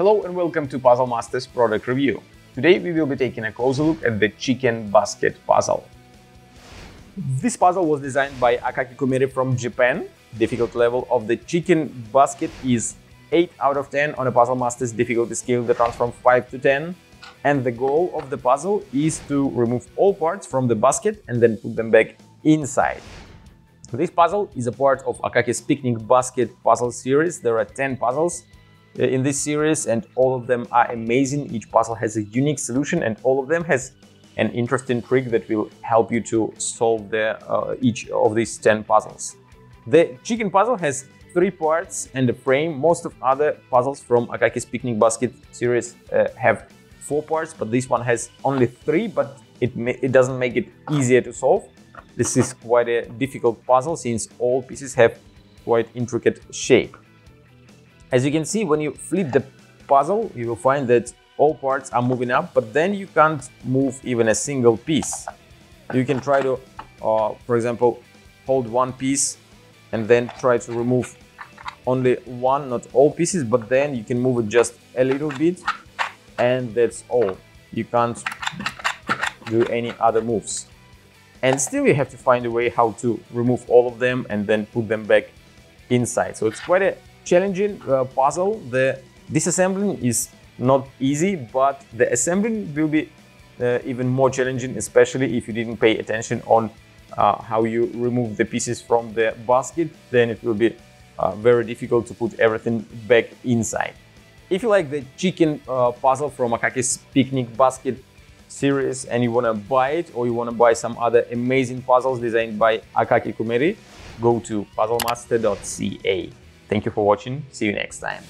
Hello and welcome to Puzzle Masters product review. Today we will be taking a closer look at the chicken basket puzzle. This puzzle was designed by Akaki Kumeri from Japan. Difficulty level of the chicken basket is 8 out of 10 on a Puzzle Masters difficulty scale that runs from 5 to 10. And the goal of the puzzle is to remove all parts from the basket and then put them back inside. This puzzle is a part of Akaki's Picnic Basket puzzle series. There are 10 puzzles in this series and all of them are amazing. Each puzzle has a unique solution and all of them has an interesting trick that will help you to solve each of these 10 puzzles. The chicken puzzle has 3 parts and a frame. Most of other puzzles from Akaki's Picnic Basket series have 4 parts, but this one has only 3, but it doesn't make it easier to solve. This is quite a difficult puzzle since all pieces have quite intricate shape. As you can see, when you flip the puzzle, you will find that all parts are moving up, but then you can't move even a single piece. You can try to, for example, hold one piece and then try to remove only one, not all pieces, but then you can move it just a little bit and that's all. You can't do any other moves. And still you have to find a way how to remove all of them and then put them back inside. So it's quite a challenging puzzle. The disassembling is not easy, but the assembling will be even more challenging, especially if you didn't pay attention on how you remove the pieces from the basket. Then it will be very difficult to put everything back inside. If you like the chicken puzzle from Akaki's Picnic Basket series and you want to buy it, or you want to buy some other amazing puzzles designed by Akaki Kumeri, go to puzzlemaster.ca. Thank you for watching. See you next time.